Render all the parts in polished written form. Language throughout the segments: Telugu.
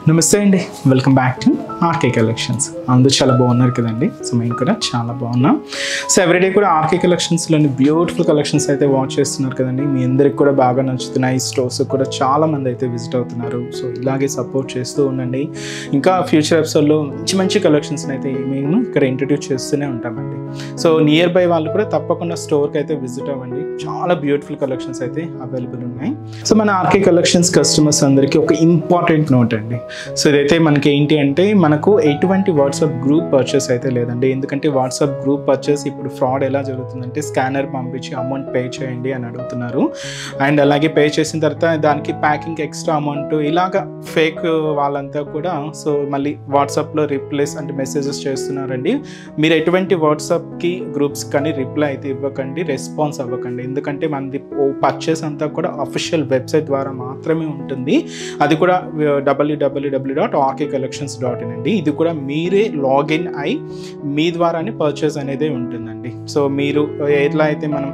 నమస్తే అండి, welcome back to RK collections. అందరూ చాలా బాగున్నారు కదండి. సో మేము కూడా చాలా బాగున్నాం. సో ఎవ్రీడే కూడా ఆర్కే కలెక్షన్స్లోని బ్యూటిఫుల్ కలెక్షన్స్ అయితే వాచ్ చేస్తున్నారు కదండి. మీ అందరికి కూడా బాగా నచ్చుతున్నాయి. ఈ స్టోర్స్ కూడా చాలా మంది అయితే విజిట్ అవుతున్నారు. సో ఇలాగే సపోర్ట్ చేస్తూ ఉండండి. ఇంకా ఫ్యూచర్ ఎపిసోడ్లో మంచి మంచి కలెక్షన్స్ అయితే మేము ఇక్కడ ఇంట్రడ్యూస్ చేస్తూనే ఉంటామండి. సో నియర్ బై వాళ్ళు కూడా తప్పకుండా స్టోర్కి అయితే విజిట్ అవ్వండి. చాలా బ్యూటిఫుల్ కలెక్షన్స్ అయితే అవైలబుల్ ఉన్నాయి. సో మన ఆర్కే కలెక్షన్స్ కస్టమర్స్ అందరికీ ఒక ఇంపార్టెంట్ నోట్ అండి. సో ఇదైతే మనకి ఏంటి అంటే మనకు ఎటువంటి వాట్సాప్ గ్రూప్ పర్చేస్ అయితే లేదండి. ఎందుకంటే వాట్సాప్ గ్రూప్ పర్చేస్ ఇప్పుడు ఫ్రాడ్ ఎలా జరుగుతుందంటే స్కానర్ పంపించి అమౌంట్ పే చేయండి అని అడుగుతున్నారు. అండ్ అలాగే పే చేసిన తర్వాత దానికి ప్యాకింగ్ ఎక్స్ట్రా అమౌంట్ ఇలాగా ఫేక్ వాళ్ళంతా కూడా సో మళ్ళీ వాట్సాప్లో రిప్లైస్ అంటే మెసేజెస్ చేస్తున్నారండి. మీరు ఎటువంటి వాట్సాప్కి గ్రూప్స్ కానీ రిప్లై అయితే ఇవ్వకండి, రెస్పాన్స్ అవ్వకండి. ఎందుకంటే మనది పర్చేస్ అంతా కూడా అఫీషియల్ వెబ్సైట్ ద్వారా మాత్రమే ఉంటుంది. అది కూడా www.rkcollections.in అండి. ఇది కూడా మీరే లాగిన్ అయి మీ ద్వారానే పర్చేస్ అనేది ఉంటుందండి. సో మీరు ఎట్లా అయితే మనం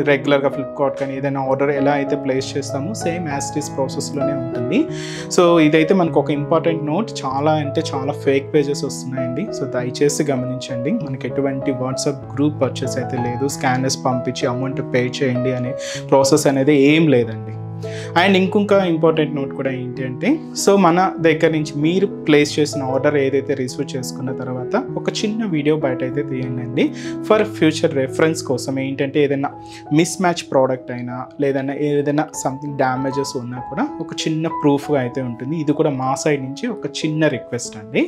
రెగ్యులర్గా ఫ్లిప్కార్ట్ కానీ ఏదైనా ఆర్డర్ ఎలా అయితే ప్లేస్ చేస్తామో సేమ్ యాజ్ ఇట్ ఈస్ ప్రాసెస్లోనే ఉంటుంది. సో ఇదైతే మనకు ఒక ఇంపార్టెంట్ నోట్. చాలా అంటే చాలా ఫేక్ పేజెస్ వస్తున్నాయండి. సో దయచేసి గమనించండి. మనకి ఎటువంటి వాట్సాప్ గ్రూప్ పర్చేస్ అయితే లేదు. స్కానర్స్ పంపించి అమౌంట్ పే చేయండి అనే ప్రాసెస్ అనేది ఏం లేదండి. అండ్ ఇంకొక ఇంపార్టెంట్ నోట్ కూడా ఏంటి అంటే సో మన దగ్గర నుంచి మీరు ప్లేస్ చేసిన ఆర్డర్ ఏదైతే రిసీవ్ చేసుకున్న తర్వాత ఒక చిన్న వీడియో బయట అయితే తీయండి ఫర్ ఫ్యూచర్ రెఫరెన్స్ కోసం. ఏంటంటే ఏదైనా మిస్ మ్యాచ్ ప్రోడక్ట్ అయినా లేదన్నా ఏదైనా సంథింగ్ డ్యామేజెస్ ఉన్నా కూడా ఒక చిన్న ప్రూఫ్గా అయితే ఉంటుంది. ఇది కూడా మా సైడ్ నుంచి ఒక చిన్న రిక్వెస్ట్ అండి.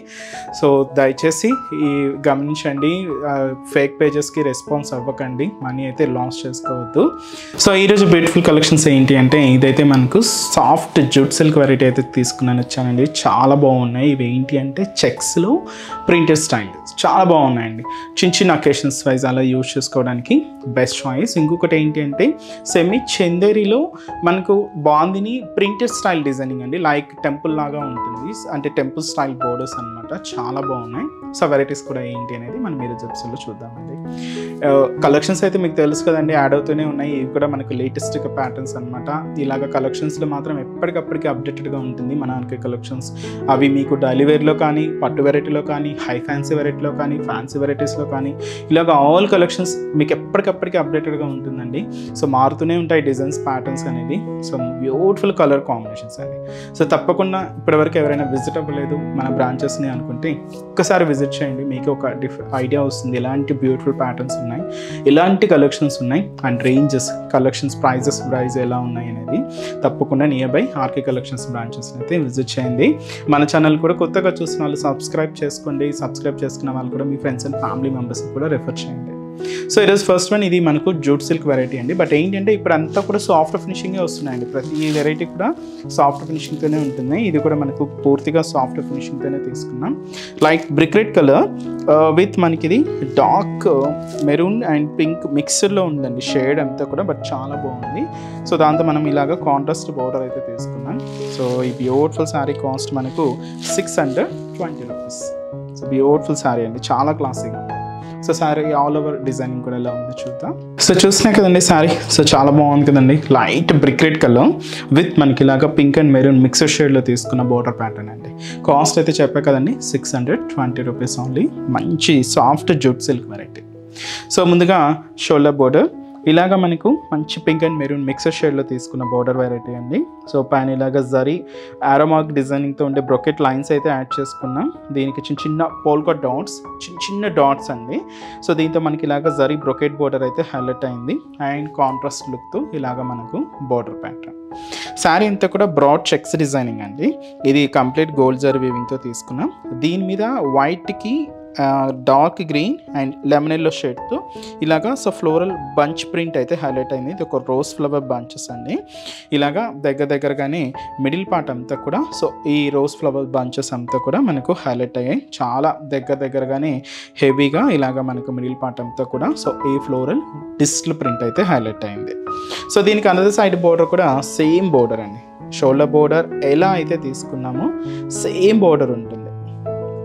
సో దయచేసి ఈ గమనించండి. ఫేక్ పేజెస్కి రెస్పాన్స్ అవ్వకండి, మనీ అయితే లాస్ చేసుకోవద్దు. సో ఈరోజు బ్యూటిఫుల్ కలెక్షన్స్ ఏంటి అంటే ఇదైతే మనకు సాఫ్ట్ జూట్ సిల్క్ వెరైటీ అయితే తీసుకున్నాను వచ్చానండి. చాలా బాగున్నాయి. ఇవి ఏంటి అంటే చెక్స్లో ప్రింటెడ్ స్టైల్ చాలా బాగున్నాయండి. చిన్న చిన్న అకేషన్స్ వైజ్ అలా యూజ్ చేసుకోవడానికి బెస్ట్ చాయిస్. ఇంకొకటి ఏంటి అంటే సెమీ చందేరిలో మనకు బాందిని ప్రింటెడ్ స్టైల్ డిజైనింగ్ అండి. లైక్ టెంపుల్ లాగా ఉంటుంది, అంటే టెంపుల్ స్టైల్ బోర్డర్స్ అనమాట. చాలా బాగున్నాయి. సో వెరైటీస్ కూడా ఏంటి అనేది మనం మీరు ఎపిసోడ్లో చూద్దామండి. కలెక్షన్స్ అయితే మీకు తెలుసు కదండి, యాడ్ అవుతూనే ఉన్నాయి. ఇవి కూడా మనకు లేటెస్ట్గా ప్యాటర్న్స్ అనమాట. ఇలాగ కలెక్షన్స్లో మాత్రం ఎప్పటికప్పటికి అప్డేటెడ్గా ఉంటుంది మన ఆర్కే కలెక్షన్స్. అవి మీకు డైలీ వేర్లో కానీ, పట్టు వెరైటీలో కానీ, హై ఫ్యాన్సీ వెరైటీలో కానీ, ఫ్యాన్సీ వెరైటీస్లో కానీ ఇలాగ ఆల్ కలెక్షన్స్ మీకు ఎప్పటికప్పటికి అప్డేటెడ్గా ఉంటుందండి. సో మారుతూనే ఉంటాయి డిజైన్స్, ప్యాటర్న్స్ అనేది. సో బ్యూటిఫుల్ కలర్ కాంబినేషన్స్ అండి. సో తప్పకుండా ఇప్పటివరకు ఎవరైనా విజిట్ అవ్వలేదు మన బ్రాంచెస్ని అనుకుంటే ఒక్కసారి విజిట్ చేయండి. మీకు ఒక ఐడియా వస్తుంది ఎలాంటి బ్యూటిఫుల్ ప్యాటర్న్స్ ఉన్నాయి, ఎలాంటి కలెక్షన్స్ ఉన్నాయి అండ్ రేంజెస్, కలెక్షన్స్, ప్రైజెస్ ఎలా ఉన్నాయి అనేది. తప్పకుండా near by RK collections branches అయితే విజిట్ చేయండి. మన ఛానల్ కూడా కొత్తగా చూసిన వాళ్ళు సబ్స్క్రైబ్ చేసుకోండి. సబ్స్క్రైబ్ చేసుకున్న వాళ్ళు కూడా మీ ఫ్రెండ్స్ అండ్ ఫ్యామిలీ మెంబర్స్కి కూడా రెఫర్ చేయండి. సో ఈరోజు ఫస్ట్ వన్ ఇది మనకు జూట్ సిల్క్ వెరైటీ అండి. బట్ ఏంటంటే ఇప్పుడు అంతా కూడా సాఫ్ట్ ఫినిషింగే వస్తున్నాయండి. ప్రతి వెరైటీ కూడా సాఫ్ట్ ఫినిషింగ్తోనే ఉంటుంది. ఇది కూడా మనకు పూర్తిగా సాఫ్ట్ ఫినిషింగ్తోనే తీసుకున్నాం. Like brick red colour with మనకి ఇది డార్క్ మెరూన్ అండ్ పింక్ మిక్సర్లో ఉందండి షేడ్ అంతా కూడా. బట్ చాలా బాగుంది. సో దాంతో మనం ఇలాగ కాంట్రాస్ట్ బోర్డర్ అయితే తీసుకున్నాం. సో ఈ బ్యూటిఫుల్ శారీ కాస్ట్ మనకు 620 రూపీస్. సో బ్యూటిఫుల్ శారీ అండి, చాలా classic. So sari all over designing కూడా ఎలా ఉందో చూద్దాం. సో చూస్తున్నాయి కదండి శారీ. సో చాలా బాగుంది కదండి. Light brick red colour with మనకి ఇలాగా పింక్ అండ్ మెరూన్ మిక్సర్ షేడ్లో తీసుకున్న బోర్డర్ ప్యాటర్న్ అండి. కాస్ట్ అయితే చెప్పే కదండి 620 రూపీస్ ఓన్లీ. మంచి soft jute silk variety. So ముందుగా షోల్డర్ బోర్డర్ ఇలాగా మనకు మంచి పింక్ అండ్ మెరూన్ మిక్సర్ షేడ్లో తీసుకున్న బోర్డర్ వెరైటీ అండి. సో పైన ఇలాగ జరీ ఆరోమార్క్ డిజైనింగ్తో ఉండే బ్రొకెట్ లైన్స్ అయితే యాడ్ చేసుకున్నాం. దీనికి చిన్న చిన్న పోల్కా డాట్స్, చిన్న డాట్స్ అండి. సో దీంతో మనకి ఇలాగ జరీ బ్రొకెట్ బోర్డర్ అయితే హైలైట్ అయింది. అండ్ కాంట్రాస్ట్ లుక్తో ఇలాగ మనకు బోర్డర్ ప్యాటర్న్. శారీ అంతా కూడా బ్రాడ్ చెక్స్ డిజైనింగ్ అండి. ఇది కంప్లీట్ గోల్డ్ జరీ వీవింగ్తో తీసుకున్నాం. దీని మీద వైట్కి dark green and lemon yellow షేడ్తో ఇలాగా సో ఫ్లోరల్ బంచ్ ప్రింట్ అయితే హైలైట్ అయింది. ఇది ఒక రోజ్ ఫ్లవర్ బంచెస్ అండి. ఇలాగా దగ్గరగానే మిడిల్ పార్ట్ అంతా కూడా సో ఈ రోజ్ ఫ్లవర్ బంచెస్ అంతా కూడా మనకు హైలైట్ అయ్యాయి. చాలా దగ్గరగానే హెవీగా ఇలాగా మనకు మిడిల్ పార్ట్ అంతా కూడా సో ఈ ఫ్లోరల్ డిస్టిల్ ప్రింట్ అయితే హైలైట్ అయింది. సో దీనికి అనదర్ సైడ్ బోర్డర్ కూడా సేమ్ బోర్డర్ అండి. షోల్డర్ బోర్డర్ ఎలా అయితే తీసుకున్నామో సేమ్ బోర్డర్ ఉంటుంది.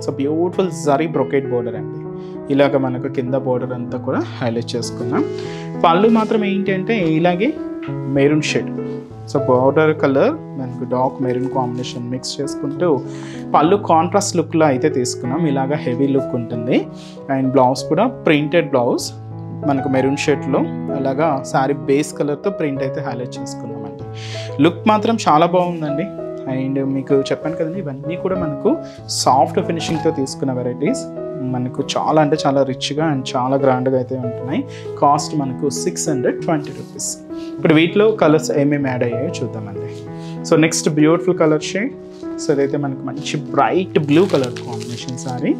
So beautiful zari brocade border అండి. ఇలాగ మనకు కింద బోర్డర్ అంతా కూడా హైలైట్ చేసుకున్నాం. పళ్ళు మాత్రం ఏంటి అంటే ఇలాగే maroon shade so border colour మనకు డార్క్ మెరూన్ కాంబినేషన్ మిక్స్ చేసుకుంటూ పళ్ళు కాంట్రాస్ట్ లుక్లో అయితే తీసుకున్నాం. ఇలాగా హెవీ లుక్ ఉంటుంది. అండ్ బ్లౌజ్ కూడా ప్రింటెడ్ బ్లౌజ్ మనకు మెరూన్ షేడ్లో అలాగా శారీ బేస్ కలర్తో ప్రింట్ అయితే హైలైట్ చేసుకున్నామండి. లుక్ మాత్రం చాలా బాగుందండి. అండ్ మీకు చెప్పాను కదండి, ఇవన్నీ కూడా మనకు సాఫ్ట్ ఫినిషింగ్తో తీసుకున్న వెరైటీస్. మనకు చాలా అంటే చాలా రిచ్గా అండ్ చాలా గ్రాండ్గా అయితే ఉంటున్నాయి. కాస్ట్ మనకు 620 రూపీస్. ఇప్పుడు వీటిలో కలర్స్ ఏమేమి యాడ్ అయ్యాయో చూద్దామండి. So next beautiful colour shade. So ఇదైతే మనకు మంచి bright blue colour combination sorry.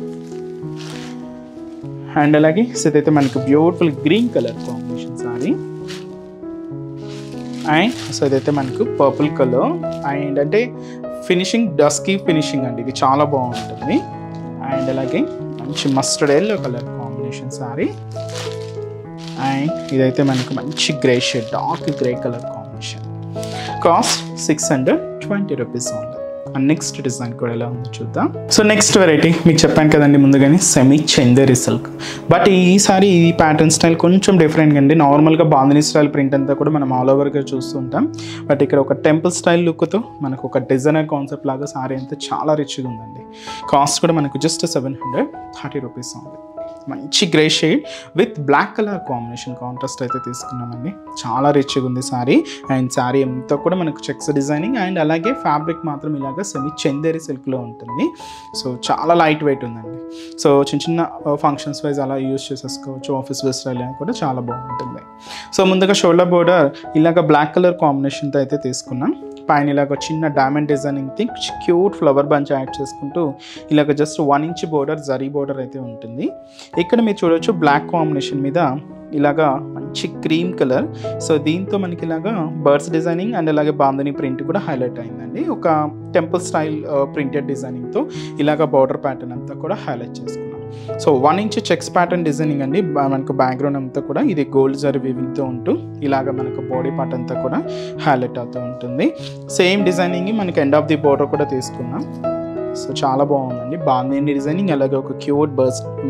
And అలాగే సో ఇదైతే మనకు beautiful green colour combination sorry. And so ఇదైతే మనకు పర్పుల్ కలర్. అండ్ అంటే ఫినిషింగ్ డస్కీ ఫినిషింగ్ అండి, ఇది చాలా బాగుంటుంది. అండ్ అలాగే మంచి mustard yellow colour combination sorry. And ఇదైతే మనకు మంచి grey shade, dark grey colour combination. Cost 620 rupees only. And next design కూడా ఎలా ఉందో చూద్దాం. సో నెక్స్ట్ వెరైటీ మీకు చెప్పాను కదండి ముందుగానే, సెమీ చందేరి సిల్క్. బట్ ఈసారి ఈ ప్యాటర్న్ స్టైల్ కొంచెం డిఫరెంట్గా అండి. నార్మల్గా బాందిని స్టైల్ ప్రింట్ అంతా కూడా మనం ఆల్ ఓవర్గా చూస్తుంటాం. బట్ ఇక్కడ ఒక టెంపుల్ స్టైల్ లుక్తో మనకు ఒక డిజైనర్ కాన్సెప్ట్ లాగా సారీ అంతా చాలా రిచ్గా ఉందండి. కాస్ట్ కూడా మనకు జస్ట్ 730 రూపీస్ ఉంది. మంచి grey shade with black colour combination contrast అయితే తీసుకున్నామండి. చాలా రిచ్గా ఉంది సారీ. అండ్ సారీ అంతా కూడా మనకు చెక్స్ డిజైనింగ్ అండ్ అలాగే ఫ్యాబ్రిక్ మాత్రం ఇలాగా సెమీ చందేరి సిల్క్లో ఉంటుంది. సో చాలా లైట్ వెయిట్ ఉందండి. సో చిన్న చిన్న ఫంక్షన్స్ వైజ్ అలా యూజ్ చేసేసుకోవచ్చు. ఆఫీస్ వేర్ స్టైల్ అని కూడా చాలా బాగుంటుంది. సో ముందుగా షోల్డర్ బోర్డర్ ఇలాగ బ్లాక్ కలర్ కాంబినేషన్తో అయితే తీసుకున్నాం. పైన ఇలాగ చిన్న diamond designing think cute flower bunch add చేసుకుంటూ ఇలాగ just 1 inch border zari border అయితే ఉంటుంది. ఇక్కడ మీరు చూడవచ్చు బ్లాక్ కాంబినేషన్ మీద ఇలాగా మంచి క్రీమ్ కలర్. సో దీంతో మనకి ఇలాగా బర్డ్స్ డిజైనింగ్ అండ్ అలాగే బాందని ప్రింట్ కూడా హైలైట్ అయిందండి. ఒక టెంపుల్ స్టైల్ ప్రింటెడ్ డిజైనింగ్తో ఇలాగ బార్డర్ ప్యాటర్న్ అంతా కూడా హైలైట్ చేసుకున్నాం. So 1 inch checks pattern designing అండి. మనకు బ్యాక్గ్రౌండ్ అంతా కూడా ఇది గోల్డ్ జరీ వీవింగ్తో ఉంటూ ఇలాగ మనకు బాడీ పార్ట్ అంతా కూడా హైలైట్ అవుతూ ఉంటుంది. సేమ్ డిజైనింగ్ మనకి ఎండ్ ఆఫ్ ది బార్డర్ కూడా తీసుకున్నాం. సో చాలా బాగుందండి. బాందిని డిజైనింగ్ అలాగే ఒక క్యూట్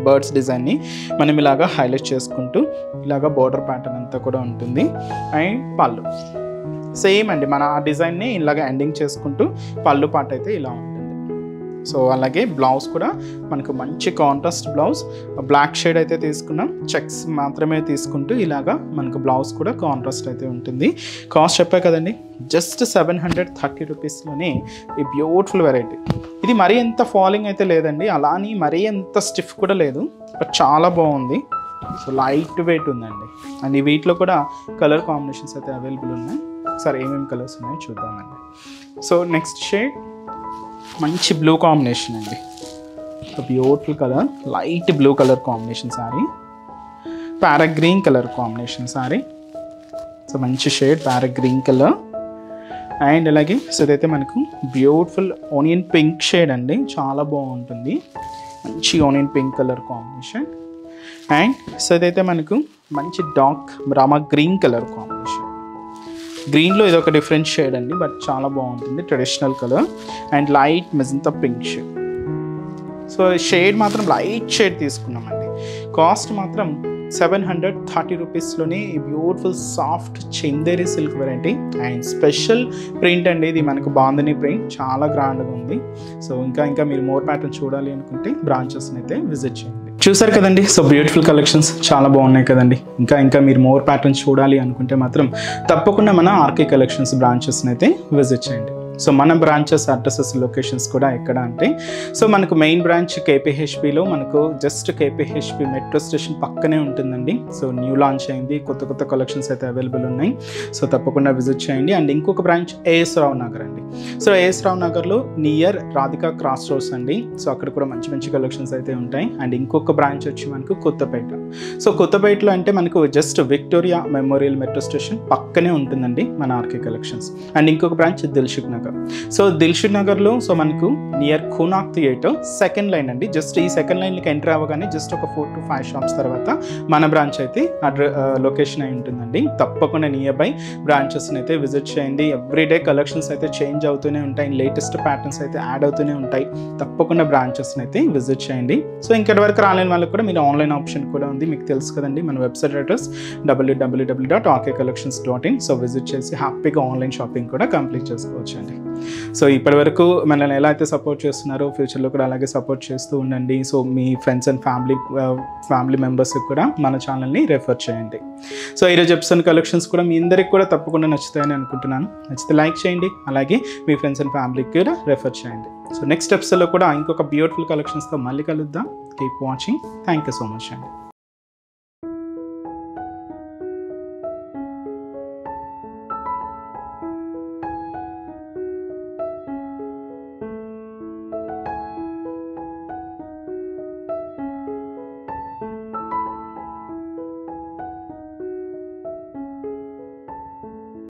బర్డ్స్ డిజైన్ని మనం ఇలాగా హైలైట్ చేసుకుంటూ ఇలాగ బార్డర్ ప్యాటర్న్ అంతా కూడా ఉంటుంది. అండ్ పళ్ళు సేమ్ అండి, మన ఆ డిజైన్ని ఇలాగ ఎండింగ్ చేసుకుంటూ పళ్ళు పార్ట్ అయితే ఇలా ఉంటుంది. సో అలాగే బ్లౌజ్ కూడా మనకు మంచి కాంట్రాస్ట్ బ్లౌజ్, బ్లాక్ షేడ్ అయితే తీసుకున్నాం. చెక్స్ మాత్రమే తీసుకుంటూ ఇలాగా మనకు బ్లౌజ్ కూడా కాంట్రాస్ట్ అయితే ఉంటుంది. కాస్ట్ చెప్పా కదండి, జస్ట్ 730 రూపీస్లోనే ఈ బ్యూటిఫుల్ వెరైటీ. ఇది మరీ ఎంత ఫాలింగ్ అయితే లేదండి, అలానే మరీ ఎంత స్టిఫ్ కూడా లేదు, బట్ చాలా బాగుంది. సో లైట్ వెయిట్ ఉందండి. అండ్ ఈ వీటిలో కూడా కలర్ కాంబినేషన్స్ అయితే అవైలబుల్ ఉన్నాయి. సరే ఏమేమి కలర్స్ ఉన్నాయో చూద్దామండి. సో నెక్స్ట్ షేడ్ మంచి బ్లూ కాంబినేషన్ అండి. Beautiful colour, light blue colour combination sari. Parrot green colour combination sari. So మంచి shade parrot green colour. And అలాగే సో ఇదైతే మనకు బ్యూటిఫుల్ ఆనియన్ పింక్ షేడ్ అండి, చాలా బాగుంటుంది. మంచి onion pink colour combination. And so ఇదైతే మనకు మంచి dark Rama green colour combination. గ్రీన్లో ఇది ఒక డిఫరెంట్ షేడ్ అండి, బట్ చాలా బాగుంటుంది, traditional colour. And light magenta pink shade. So shade మాత్రం లైట్ షేడ్ తీసుకున్నామండి. కాస్ట్ మాత్రం 730 రూపీస్లోనే ఈ beautiful soft Chanderi silk variety. And special print అండి ఇది, మనకు బాందని ప్రింట్ చాలా గ్రాండ్గా ఉంది. సో ఇంకా మీరు మోర్ ప్యాటర్న్ చూడాలి అనుకుంటే బ్రాంచెస్ని అయితే విజిట్ చేయండి. చూసారు కదండి, సో బ్యూటిఫుల్ కలెక్షన్స్ చాలా బాగున్నాయి కదండి. ఇంకా మీరు మోర్ ప్యాటర్న్స్ చూడాలి అనుకుంటే మాత్రం తప్పకుండా మన ఆర్కే కలెక్షన్స్ బ్రాంచెస్ని అయితే విజిట్ చేయండి. సో మన బ్రాంచెస్ అడ్రసెస్ లొకేషన్స్ కూడా ఎక్కడ అంటే, సో మనకు మెయిన్ బ్రాంచ్ కేపీహెచ్పిలో మనకు జస్ట్ కేపీహెచ్పి మెట్రో స్టేషన్ పక్కనే ఉంటుందండి. సో న్యూ లాంచ్ అయింది, కొత్త కలెక్షన్స్ అయితే అవైలబుల్ ఉన్నాయి. సో తప్పకుండా విజిట్ చేయండి. అండ్ ఇంకొక బ్రాంచ్ ఏఎస్ రావు నగర్ అండి. సో ఏఎస్ రావు నగర్లో నియర్ రాధికా క్రాస్ రోడ్స్ అండి. సో అక్కడ కూడా మంచి కలెక్షన్స్ అయితే ఉంటాయి. అండ్ ఇంకొక బ్రాంచ్ వచ్చి మనకు కొత్తపేట. సో కొత్తపేటలో అంటే మనకు just Victoria memorial metro station పక్కనే ఉంటుందండి మన ఆర్కే కలెక్షన్స్. అండ్ ఇంకొక బ్రాంచ్ దిల్షుక్ నగర్. సో దిల్షుక్ నగర్లో సో మనకు నియర్ ఖూనాక్ థియేటర్ సెకండ్ లైన్ అండి. జస్ట్ ఈ సెకండ్ లైన్కి ఎంటర్ అవ్వగానే జస్ట్ ఒక 4 to 5 షాప్స్ తర్వాత మన బ్రాంచ్ అయితే లొకేషన్ అయి ఉంటుందండి. తప్పకుండా నియర్ బై బ్రాంచెస్ని అయితే విజిట్ చేయండి. ఎవ్రీడే కలెక్షన్స్ అయితే చేంజ్ అవుతూనే ఉంటాయి, లేటెస్ట్ ప్యాటర్న్స్ అయితే యాడ్ అవుతూనే ఉంటాయి. తప్పకుండా బ్రాంచెస్ని అయితే విజిట్ చేయండి. సో ఇంకటి వరకు రాలేని వాళ్ళకి కూడా మీరు ఆన్లైన్ ఆప్షన్ కూడా ఉంది, మీకు తెలుసు కదండి. మన website address www.okcollections.in. So visit చేసి హ్యాపీగా ఆన్లైన్ షాపింగ్ కూడా కంప్లీట్ చేసుకోవచ్చు అండి. సో ఇప్పటి వరకు మనల్ని ఎలా అయితే సపోర్ట్ చేస్తున్నారో ఫ్యూచర్లో కూడా అలాగే సపోర్ట్ చేస్తూ ఉండండి. So me friends and family మెంబర్స్కి కూడా మన ఛానల్ని రెఫర్ చేయండి. సో ఈరోజు ఎపిసోడ్ కలెక్షన్స్ కూడా మీ అందరికి కూడా తప్పకుండా నచ్చుతాయని అనుకుంటున్నాను. నచ్చితే లైక్ చేయండి, అలాగే మీ ఫ్రెండ్స్ అండ్ ఫ్యామిలీకి కూడా రెఫర్ చేయండి. సో నెక్స్ట్ ఎపిసోడ్లో కూడా ఇంకొక బ్యూటిఫుల్ కలెక్షన్స్తో మళ్ళీ కలుద్దాం. Keep watching. Thank you so much అండి.